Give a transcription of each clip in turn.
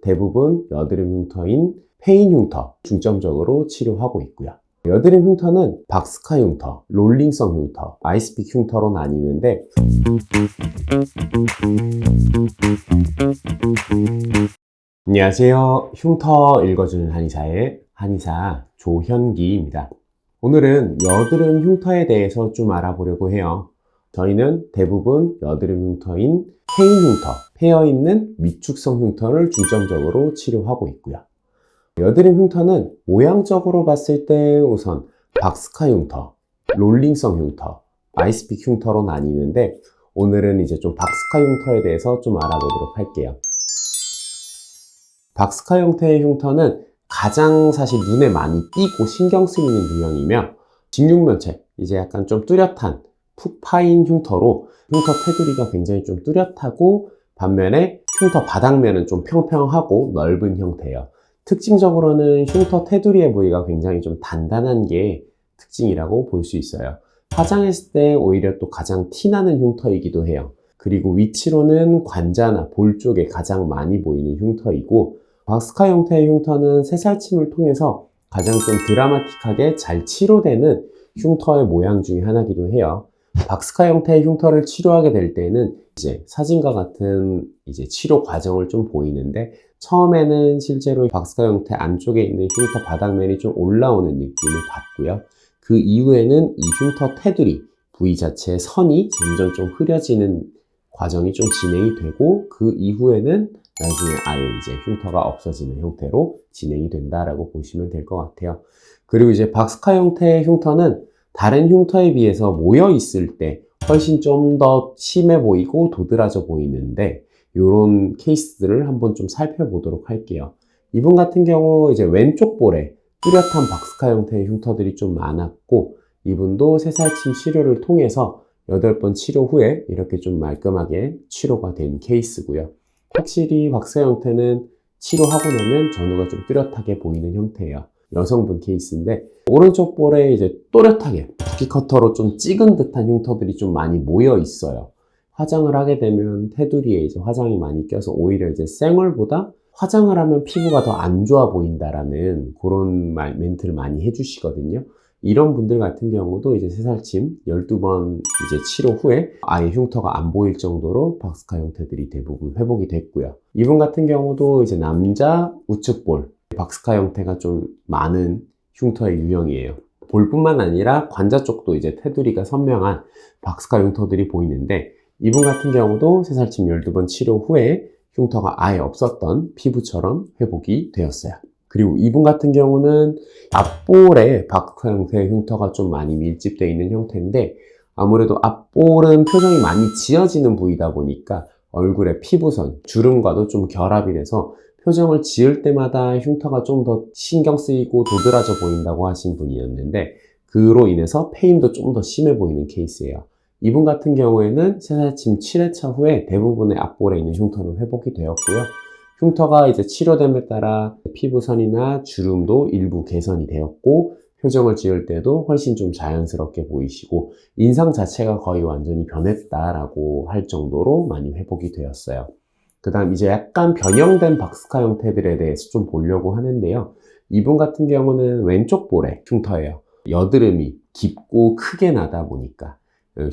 대부분 여드름 흉터인 페인 흉터 중점적으로 치료하고 있고요. 여드름 흉터는 박스카 흉터, 롤링성 흉터, 아이스픽 흉터로 나뉘는데 안녕하세요. 흉터 읽어주는 한의사의 한의사 조현기입니다. 오늘은 여드름 흉터에 대해서 좀 알아보려고 해요. 저희는 대부분 여드름 흉터인 페인 흉터, 패여있는 위축성 흉터를 중점적으로 치료하고 있고요. 여드름 흉터는 모양적으로 봤을 때 우선 박스카 흉터, 롤링성 흉터, 아이스픽 흉터로 나뉘는데 오늘은 이제 좀 박스카 흉터에 대해서 좀 알아보도록 할게요. 박스카 형태의 흉터는 가장 사실 눈에 많이 띄고 신경 쓰이는 유형이며 직육면체, 이제 약간 좀 뚜렷한 푹 파인 흉터로 흉터 테두리가 굉장히 좀 뚜렷하고 반면에 흉터 바닥면은 좀 평평하고 넓은 형태예요. 특징적으로는 흉터 테두리의 부위가 굉장히 좀 단단한 게 특징이라고 볼 수 있어요. 화장했을 때 오히려 또 가장 티나는 흉터이기도 해요. 그리고 위치로는 관자나 볼 쪽에 가장 많이 보이는 흉터이고 박스카 형태의 흉터는 새살침을 통해서 가장 좀 드라마틱하게 잘 치료되는 흉터의 모양 중에 하나이기도 해요. 박스카 형태의 흉터를 치료하게 될 때는 이제 사진과 같은 이제 치료 과정을 좀 보이는데 처음에는 실제로 박스카 형태 안쪽에 있는 흉터 바닥면이 좀 올라오는 느낌을 받고요. 그 이후에는 이 흉터 테두리 부위 자체의 선이 점점 좀 흐려지는 과정이 좀 진행이 되고 그 이후에는 나중에 아예 이제 흉터가 없어지는 형태로 진행이 된다라고 보시면 될 것 같아요. 그리고 이제 박스카 형태의 흉터는 다른 흉터에 비해서 모여 있을 때 훨씬 좀 더 심해 보이고 도드라져 보이는데 이런 케이스들을 한번 좀 살펴보도록 할게요. 이분 같은 경우 이제 왼쪽 볼에 뚜렷한 박스카 형태의 흉터들이 좀 많았고 이분도 새살침 치료를 통해서 8번 치료 후에 이렇게 좀 말끔하게 치료가 된 케이스고요. 확실히 박스카 형태는 치료하고 나면 전후가 좀 뚜렷하게 보이는 형태예요. 여성분 케이스인데 오른쪽 볼에 이제 또렷하게 붓기 커터로 좀 찍은 듯한 흉터들이 좀 많이 모여 있어요. 화장을 하게 되면 테두리에 이제 화장이 많이 껴서 오히려 이제 생얼보다 화장을 하면 피부가 더 안 좋아 보인다라는 그런 멘트를 많이 해주시거든요. 이런 분들 같은 경우도 이제 새살침 12번 이제 치료 후에 아예 흉터가 안 보일 정도로 박스카 형태들이 대부분 회복이 됐고요. 이분 같은 경우도 이제 남자 우측 볼, 박스카 형태가 좀 많은 흉터의 유형이에요. 볼뿐만 아니라 관자 쪽도 이제 테두리가 선명한 박스카 흉터들이 보이는데 이분 같은 경우도 새살침 12번 치료 후에 흉터가 아예 없었던 피부처럼 회복이 되었어요. 그리고 이분 같은 경우는 앞볼에 박스카 형태의 흉터가 좀 많이 밀집되어 있는 형태인데 아무래도 앞볼은 표정이 많이 지어지는 부위다 보니까 얼굴의 피부선, 주름과도 좀 결합이 돼서 표정을 지을 때마다 흉터가 좀 더 신경 쓰이고 도드라져 보인다고 하신 분이었는데 그로 인해서 페인도 좀 더 심해 보이는 케이스예요. 이분 같은 경우에는 새살침 7회차 후에 대부분의 앞볼에 있는 흉터는 회복이 되었고요. 흉터가 이제 치료됨에 따라 피부선이나 주름도 일부 개선이 되었고 표정을 지을 때도 훨씬 좀 자연스럽게 보이시고 인상 자체가 거의 완전히 변했다라고 할 정도로 많이 회복이 되었어요. 그 다음 이제 약간 변형된 박스카 형태들에 대해서 좀 보려고 하는데요. 이분 같은 경우는 왼쪽 볼에 흉터예요. 여드름이 깊고 크게 나다 보니까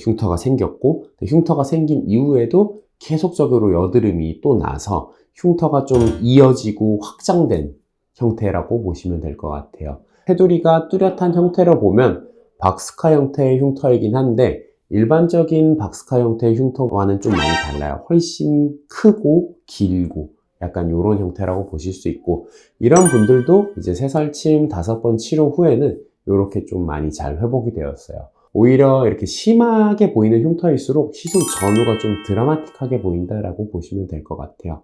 흉터가 생겼고 흉터가 생긴 이후에도 계속적으로 여드름이 또 나서 흉터가 좀 이어지고 확장된 형태라고 보시면 될 것 같아요. 테두리가 뚜렷한 형태로 보면 박스카 형태의 흉터이긴 한데 일반적인 박스카 형태의 흉터와는 좀 많이 달라요. 훨씬 크고 길고 약간 이런 형태라고 보실 수 있고 이런 분들도 이제 새살침 5번 치료 후에는 이렇게 좀 많이 잘 회복이 되었어요. 오히려 이렇게 심하게 보이는 흉터일수록 시술 전후가 좀 드라마틱하게 보인다라고 보시면 될 것 같아요.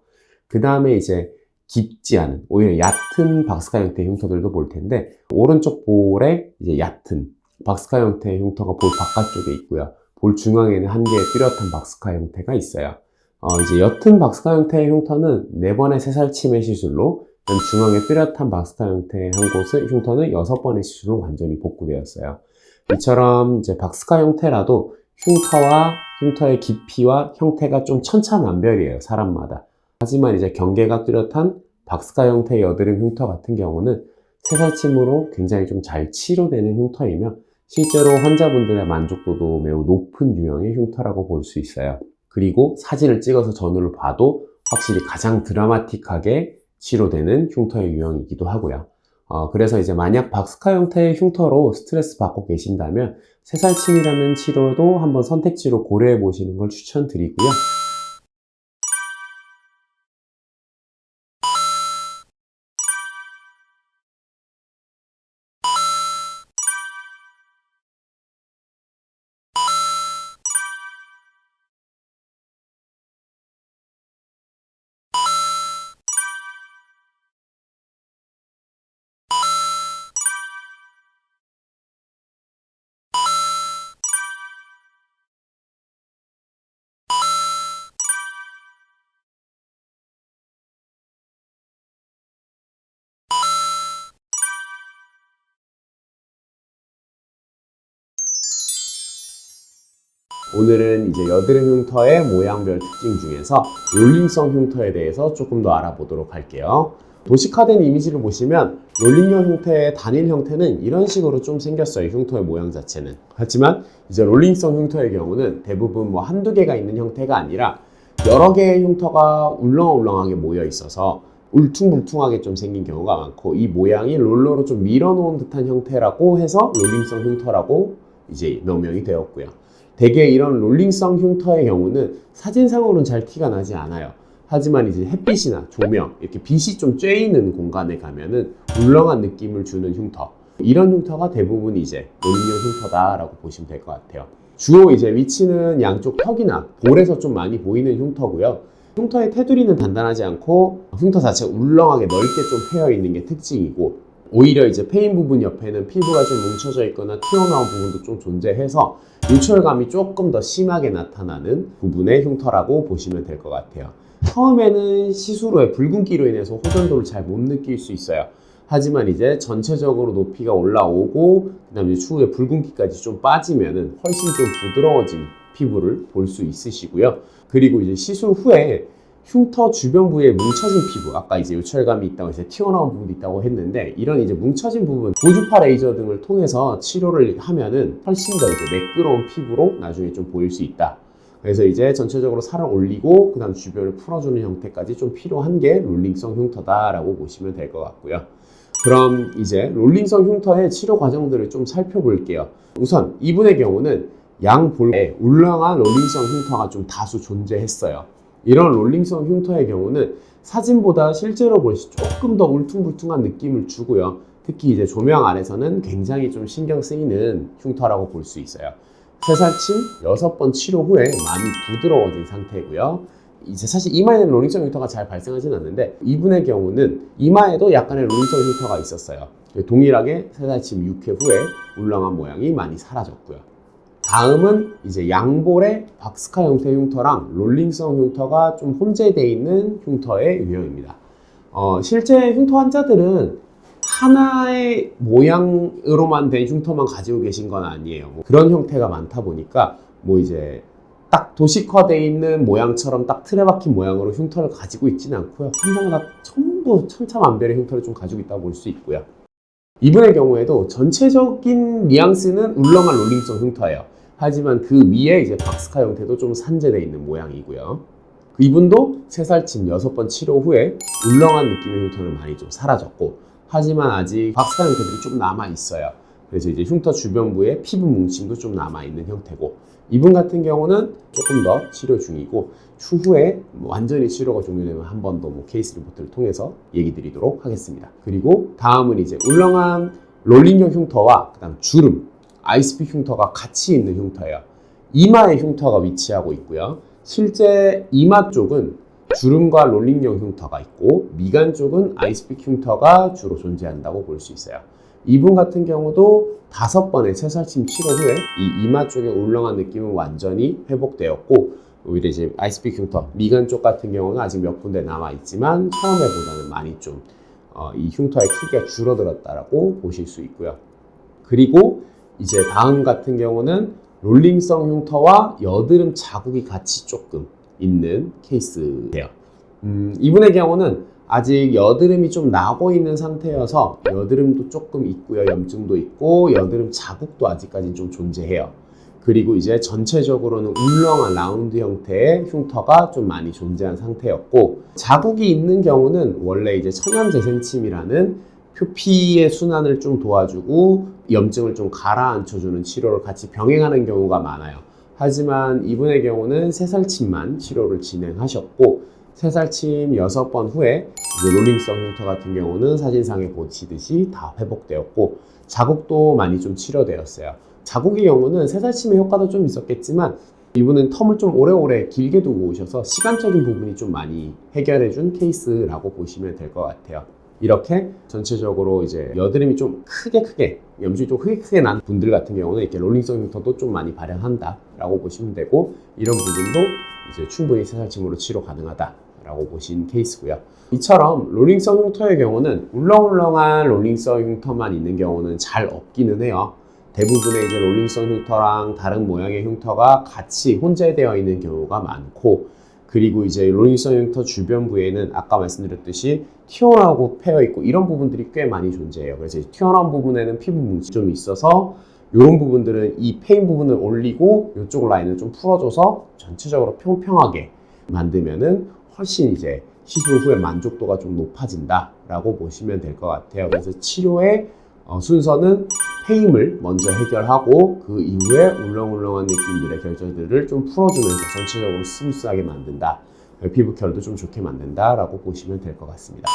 그 다음에 이제 깊지 않은 오히려 얕은 박스카 형태의 흉터들도 볼 텐데 오른쪽 볼에 이제 얕은 박스카 형태의 흉터가 볼 바깥쪽에 있고요. 볼 중앙에는 한 개의 뚜렷한 박스카 형태가 있어요. 이제 옅은 박스카 형태의 흉터는 4번의 새살침의 시술로 중앙에 뚜렷한 박스카 형태의 한 곳의 흉터는 6번의 시술로 완전히 복구되었어요. 이처럼 이제 박스카 형태라도 흉터와 흉터의 깊이와 형태가 좀 천차만별이에요, 사람마다. 하지만 이제 경계가 뚜렷한 박스카 형태의 여드름 흉터 같은 경우는 새살침으로 굉장히 좀 잘 치료되는 흉터이며 실제로 환자분들의 만족도도 매우 높은 유형의 흉터라고 볼 수 있어요. 그리고 사진을 찍어서 전후를 봐도 확실히 가장 드라마틱하게 치료되는 흉터의 유형이기도 하고요. 그래서 이제 만약 박스카 형태의 흉터로 스트레스 받고 계신다면 새살침이라는 치료도 한번 선택지로 고려해 보시는 걸 추천드리고요. 오늘은 이제 여드름 흉터의 모양별 특징 중에서 롤링성 흉터에 대해서 조금 더 알아보도록 할게요. 도식화된 이미지를 보시면 롤링형 형태의 단일 형태는 이런 식으로 좀 생겼어요. 흉터의 모양 자체는. 하지만 이제 롤링성 흉터의 경우는 대부분 뭐 한두 개가 있는 형태가 아니라 여러 개의 흉터가 울렁울렁하게 모여 있어서 울퉁불퉁하게 좀 생긴 경우가 많고, 이 모양이 롤러로 좀 밀어놓은 듯한 형태라고 해서 롤링성 흉터라고 이제 명명이 되었고요. 대개 이런 롤링성 흉터의 경우는 사진상으로는 잘 티가 나지 않아요. 하지만 이제 햇빛이나 조명, 이렇게 빛이 좀 쬐이는 공간에 가면은 울렁한 느낌을 주는 흉터, 이런 흉터가 대부분 이제 롤링형 흉터다라고 보시면 될 것 같아요. 주로 이제 위치는 양쪽 턱이나 볼에서 좀 많이 보이는 흉터고요. 흉터의 테두리는 단단하지 않고 흉터 자체가 울렁하게 넓게 좀 패여 있는 게 특징이고, 오히려 이제 패인 부분 옆에는 피부가 좀 뭉쳐져 있거나 튀어나온 부분도 좀 존재해서 유철감이 조금 더 심하게 나타나는 부분의 흉터라고 보시면 될 것 같아요. 처음에는 시스루의 붉은기로 인해서 호전도를 잘 못 느낄 수 있어요. 하지만 이제 전체적으로 높이가 올라오고 그 다음에 추후에 붉은기까지 좀 빠지면은 훨씬 좀 부드러워진 피부를 볼 수 있으시고요. 그리고 이제 시술 후에 흉터 주변 부위에 뭉쳐진 피부, 아까 이제 요철감이 있다고 해서 튀어나온 부분도 있다고 했는데, 이런 이제 뭉쳐진 부분, 고주파 레이저 등을 통해서 치료를 하면은 훨씬 더 이제 매끄러운 피부로 나중에 좀 보일 수 있다. 그래서 이제 전체적으로 살을 올리고 그 다음 주변을 풀어주는 형태까지 좀 필요한 게 롤링성 흉터다라고 보시면 될 것 같고요. 그럼 이제 롤링성 흉터의 치료 과정들을 좀 살펴볼게요. 우선 이분의 경우는 양볼에 울렁한 롤링성 흉터가 좀 다수 존재했어요. 이런 롤링성 흉터의 경우는 사진보다 실제로 볼 시 조금 더 울퉁불퉁한 느낌을 주고요. 특히 이제 조명 아래서는 굉장히 좀 신경 쓰이는 흉터라고 볼 수 있어요. 새살침 6번 치료 후에 많이 부드러워진 상태고요. 이제 사실 이마에는 롤링성 흉터가 잘 발생하진 않는데, 이분의 경우는 이마에도 약간의 롤링성 흉터가 있었어요. 동일하게 새살침 6회 후에 울렁한 모양이 많이 사라졌고요. 다음은 이제 양볼의 박스카 형태 흉터랑 롤링성 흉터가 좀 혼재되어 있는 흉터의 유형입니다. 실제 흉터 환자들은 하나의 모양으로만 된 흉터만 가지고 계신 건 아니에요. 그런 형태가 많다 보니까 뭐 이제 딱 도식화되어 있는 모양처럼 딱 틀에 박힌 모양으로 흉터를 가지고 있지는 않고요. 환자마다 전부 천차만별의 흉터를 좀 가지고 있다고 볼 수 있고요. 이분의 경우에도 전체적인 뉘앙스는 울렁한 롤링성 흉터예요. 하지만 그 위에 이제 박스카 형태도 좀 산재되어 있는 모양이고요. 이분도 새살침 6번 치료 후에 울렁한 느낌의 흉터는 많이 좀 사라졌고, 하지만 아직 박스카 형태들이 좀 남아 있어요. 그래서 이제 흉터 주변부에 피부 뭉침도 좀 남아 있는 형태고, 이분 같은 경우는 조금 더 치료 중이고, 추후에 완전히 치료가 종료되면 한 번 더 케이스 리포트를 통해서 얘기 드리도록 하겠습니다. 그리고 다음은 이제 울렁한 롤링형 흉터와 그다음 주름, 아이스픽 흉터가 같이 있는 흉터예요. 이마에 흉터가 위치하고 있고요. 실제 이마 쪽은 주름과 롤링형 흉터가 있고, 미간 쪽은 아이스픽 흉터가 주로 존재한다고 볼 수 있어요. 이분 같은 경우도 5번의 새살침 치료 후에 이 이마 쪽의 울렁한 느낌은 완전히 회복되었고, 오히려 이제 아이스픽 흉터, 미간 쪽 같은 경우는 아직 몇 군데 남아있지만 처음에보다는 많이 좀 이 흉터의 크기가 줄어들었다라고 보실 수 있고요. 그리고 이제 다음 같은 경우는 롤링성 흉터와 여드름 자국이 같이 조금 있는 케이스예요. 이분의 경우는 아직 여드름이 좀 나고 있는 상태여서 여드름도 조금 있고요. 염증도 있고 여드름 자국도 아직까지 좀 존재해요. 그리고 이제 전체적으로는 울렁한 라운드 형태의 흉터가 좀 많이 존재한 상태였고, 자국이 있는 경우는 원래 이제 천연재생침이라는 표피의 순환을 좀 도와주고 염증을 좀 가라앉혀주는 치료를 같이 병행하는 경우가 많아요. 하지만 이분의 경우는 새살침만 치료를 진행하셨고, 새살침 6번 후에 이제 롤링성 흉터 같은 경우는 사진상에 보시듯이 다 회복되었고, 자국도 많이 좀 치료되었어요. 자국의 경우는 새살침의 효과도 좀 있었겠지만 이분은 텀을 좀 오래오래 길게 두고 오셔서 시간적인 부분이 좀 많이 해결해준 케이스라고 보시면 될 것 같아요. 이렇게 전체적으로 이제 여드름이 좀 크게 염증이 좀 크게 난 분들 같은 경우는 이렇게 롤링성 흉터도 좀 많이 발현한다 라고 보시면 되고, 이런 부분도 이제 충분히 새살침으로 치료 가능하다 라고 보신 케이스고요. 이처럼 롤링성 흉터의 경우는 울렁울렁한 롤링성 흉터만 있는 경우는 잘 없기는 해요. 대부분의 이제 롤링성 흉터랑 다른 모양의 흉터가 같이 혼재되어 있는 경우가 많고, 그리고 이제 롤링성 흉터 주변 부에는 아까 말씀드렸듯이 튀어나오고 패여 있고 이런 부분들이 꽤 많이 존재해요. 그래서 튀어나온 부분에는 피부 뭉치 좀 있어서 이런 부분들은 이 패인 부분을 올리고 이쪽 라인을 좀 풀어줘서 전체적으로 평평하게 만들면은 훨씬 이제 시술 후에 만족도가 좀 높아진다 라고 보시면 될 것 같아요. 그래서 치료의 순서는 패임을 먼저 해결하고 그 이후에 울렁울렁한 느낌들의 결절들을 좀 풀어주면서 전체적으로 스무스하게 만든다, 피부 결도 좀 좋게 만든다 라고 보시면 될 것 같습니다.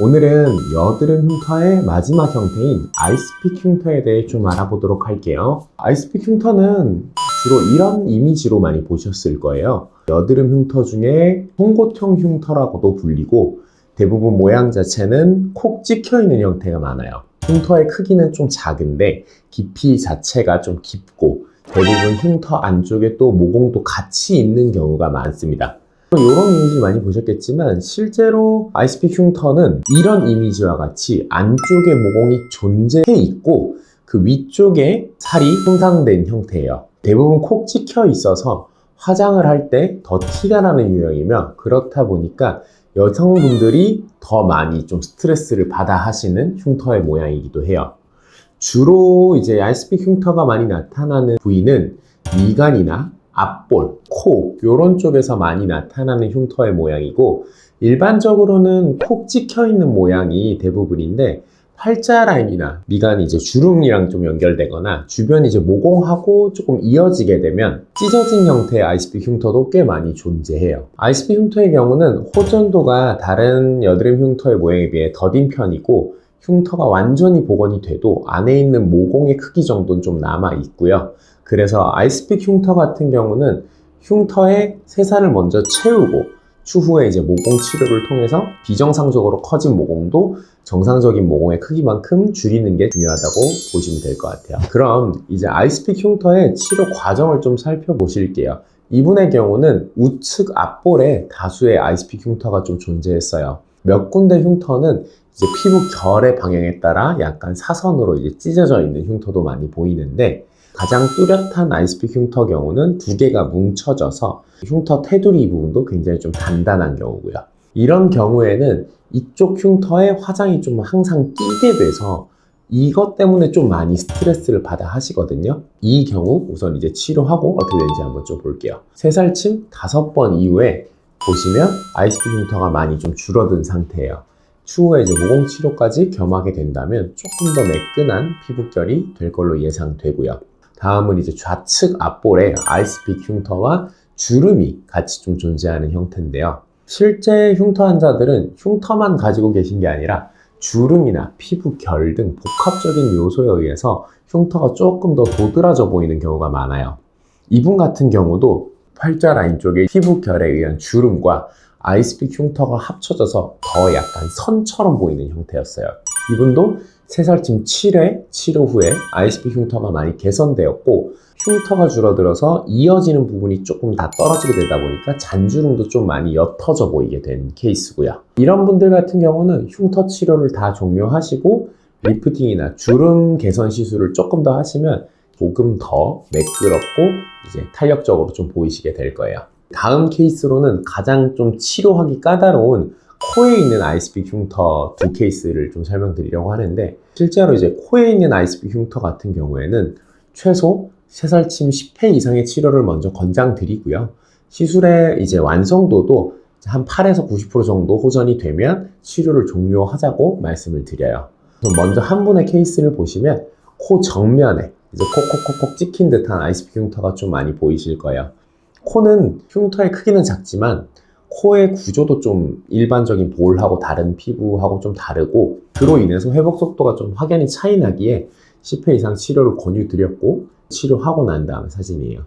오늘은 여드름 흉터의 마지막 형태인 아이스픽 흉터에 대해 좀 알아보도록 할게요. 아이스픽 흉터는 주로 이런 이미지로 많이 보셨을 거예요. 여드름 흉터 중에 송곳형 흉터라고도 불리고, 대부분 모양 자체는 콕 찍혀 있는 형태가 많아요. 흉터의 크기는 좀 작은데 깊이 자체가 좀 깊고, 대부분 흉터 안쪽에 또 모공도 같이 있는 경우가 많습니다. 이런 이미지를 많이 보셨겠지만 실제로 아이스픽 흉터는 이런 이미지와 같이 안쪽에 모공이 존재해 있고 그 위쪽에 살이 손상된 형태예요. 대부분 콕 찍혀 있어서 화장을 할 때 더 티가 나는 유형이며, 그렇다 보니까 여성분들이 더 많이 좀 스트레스를 받아 하시는 흉터의 모양이기도 해요. 주로 이제 아이스픽 흉터가 많이 나타나는 부위는 미간이나 앞볼, 코 이런 쪽에서 많이 나타나는 흉터의 모양이고, 일반적으로는 콕 찍혀 있는 모양이 대부분인데 팔자 라인이나 미간이 이제 주름이랑 좀 연결되거나 주변이 이제 모공하고 조금 이어지게 되면 찢어진 형태의 아이스픽 흉터도 꽤 많이 존재해요. 아이스픽 흉터의 경우는 호전도가 다른 여드름 흉터의 모양에 비해 더딘 편이고, 흉터가 완전히 복원이 돼도 안에 있는 모공의 크기 정도는 좀 남아 있고요. 그래서 아이스픽 흉터 같은 경우는 흉터에 새살을 먼저 채우고 추후에 이제 모공 치료를 통해서 비정상적으로 커진 모공도 정상적인 모공의 크기만큼 줄이는 게 중요하다고 보시면 될 것 같아요. 그럼 이제 아이스픽 흉터의 치료 과정을 좀 살펴보실게요. 이분의 경우는 우측 앞볼에 다수의 아이스픽 흉터가 좀 존재했어요. 몇 군데 흉터는 이제 피부 결의 방향에 따라 약간 사선으로 이제 찢어져 있는 흉터도 많이 보이는데, 가장 뚜렷한 아이스픽 흉터 경우는 두 개가 뭉쳐져서 흉터 테두리 부분도 굉장히 좀 단단한 경우고요. 이런 경우에는 이쪽 흉터에 화장이 좀 항상 끼게 돼서 이것 때문에 좀 많이 스트레스를 받아 하시거든요. 이 경우 우선 이제 치료하고 어떻게 되는지 한번 좀 볼게요. 새살침 5번 이후에 보시면 아이스픽 흉터가 많이 좀 줄어든 상태예요. 추후에 이제 모공 치료까지 겸하게 된다면 조금 더 매끈한 피부결이 될 걸로 예상되고요. 다음은 이제 좌측 앞볼에 아이스픽 흉터와 주름이 같이 좀 존재하는 형태인데요. 실제 흉터 환자들은 흉터만 가지고 계신 게 아니라 주름이나 피부결 등 복합적인 요소에 의해서 흉터가 조금 더 도드라져 보이는 경우가 많아요. 이분 같은 경우도 팔자 라인 쪽에 피부결에 의한 주름과 아이스픽 흉터가 합쳐져서 더 약간 선처럼 보이는 형태였어요. 이분도 새살침 7회 치료 후에 아이스픽 흉터가 많이 개선되었고 흉터가 줄어들어서 이어지는 부분이 조금 다 떨어지게 되다 보니까 잔주름도 좀 많이 옅어져 보이게 된 케이스고요. 이런 분들 같은 경우는 흉터 치료를 다 종료하시고 리프팅이나 주름 개선 시술을 조금 더 하시면 조금 더 매끄럽고 이제 탄력적으로 좀 보이시게 될 거예요. 다음 케이스로는 가장 좀 치료하기 까다로운 코에 있는 아이스픽 흉터 두 케이스를 좀 설명드리려고 하는데, 실제로 이제 코에 있는 아이스픽 흉터 같은 경우에는 최소 새살침 10회 이상의 치료를 먼저 권장드리고요. 시술의 이제 완성도도 한 8에서 90% 정도 호전이 되면 치료를 종료하자고 말씀을 드려요. 그래서 먼저 한 분의 케이스를 보시면 코 정면에 이제 콕콕콕콕 찍힌 듯한 아이스픽 흉터가 좀 많이 보이실 거예요. 코는 흉터의 크기는 작지만 코의 구조도 좀 일반적인 볼하고 다른 피부하고 좀 다르고, 그로 인해서 회복 속도가 좀 확연히 차이 나기에 10회 이상 치료를 권유드렸고, 치료하고 난 다음 사진이에요.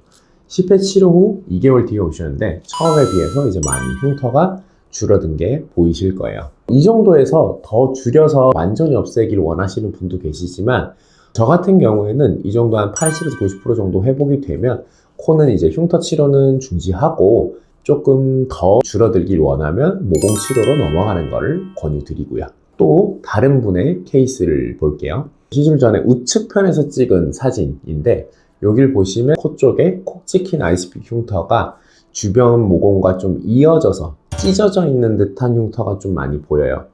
10회 치료 후 2개월 뒤에 오셨는데 처음에 비해서 이제 많이 흉터가 줄어든 게 보이실 거예요. 이 정도에서 더 줄여서 완전히 없애기를 원하시는 분도 계시지만, 저 같은 경우에는 이 정도 한 80에서 90% 정도 회복이 되면 코는 이제 흉터 치료는 중지하고 조금 더 줄어들길 원하면 모공 치료로 넘어가는 것을 권유드리고요. 또 다른 분의 케이스를 볼게요. 시술 전에 우측편에서 찍은 사진인데, 여길 보시면 코 쪽에 콕 찍힌 아이스픽 흉터가 주변 모공과 좀 이어져서 찢어져 있는 듯한 흉터가 좀 많이 보여요.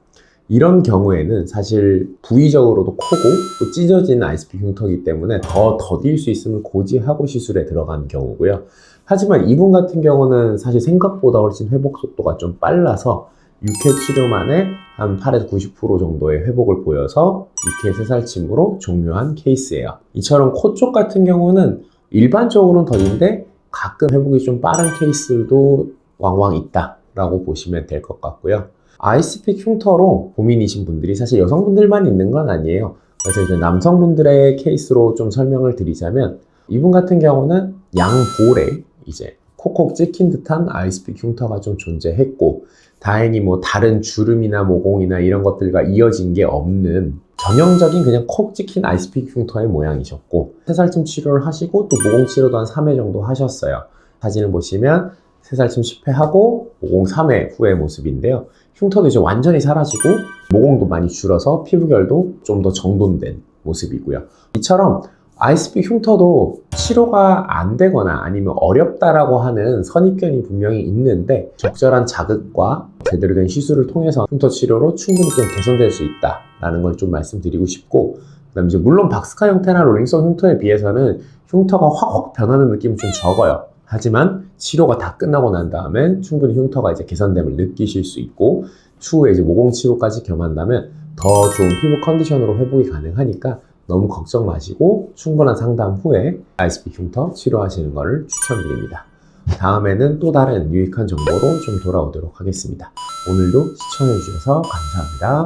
이런 경우에는 사실 부위적으로도 크고 또 찢어진 아이스픽 흉터이기 때문에 더 더딜 수 있으면 고지하고 시술에 들어간 경우고요. 하지만 이분 같은 경우는 사실 생각보다 훨씬 회복 속도가 좀 빨라서 6회 치료 만에 한 8에서 90% 정도의 회복을 보여서 6회 새살침으로 종료한 케이스예요. 이처럼 코 쪽 같은 경우는 일반적으로는 더딘데 가끔 회복이 좀 빠른 케이스도 왕왕 있다라고 보시면 될 것 같고요. 아이스픽 흉터로 고민이신 분들이 사실 여성분들만 있는 건 아니에요. 그래서 이제 남성분들의 케이스로 좀 설명을 드리자면, 이분 같은 경우는 양볼에 이제 콕콕 찍힌 듯한 아이스픽 흉터가 좀 존재했고, 다행히 뭐 다른 주름이나 모공이나 이런 것들과 이어진 게 없는 전형적인 그냥 콕 찍힌 아이스픽 흉터의 모양이셨고, 새살침 치료를 하시고 또 모공 치료도 한 3회 정도 하셨어요. 사진을 보시면 새살침 10회 하고 모공 3회 후의 모습인데요. 흉터도 이제 완전히 사라지고 모공도 많이 줄어서 피부결도 좀 더 정돈된 모습이고요. 이처럼 아이스픽 흉터도 치료가 안 되거나 아니면 어렵다라고 하는 선입견이 분명히 있는데, 적절한 자극과 제대로 된 시술을 통해서 흉터 치료로 충분히 좀 개선될 수 있다라는 걸 좀 말씀드리고 싶고, 그다음 이제 물론 박스카 형태나 롤링성 흉터에 비해서는 흉터가 확 변하는 느낌은 좀 적어요. 하지만 치료가 다 끝나고 난 다음엔 충분히 흉터가 이제 개선됨을 느끼실 수 있고, 추후에 이제 모공 치료까지 겸한다면 더 좋은 피부 컨디션으로 회복이 가능하니까 너무 걱정 마시고 충분한 상담 후에 아이스픽 흉터 치료하시는 것을 추천드립니다. 다음에는 또 다른 유익한 정보로 좀 돌아오도록 하겠습니다. 오늘도 시청해주셔서 감사합니다.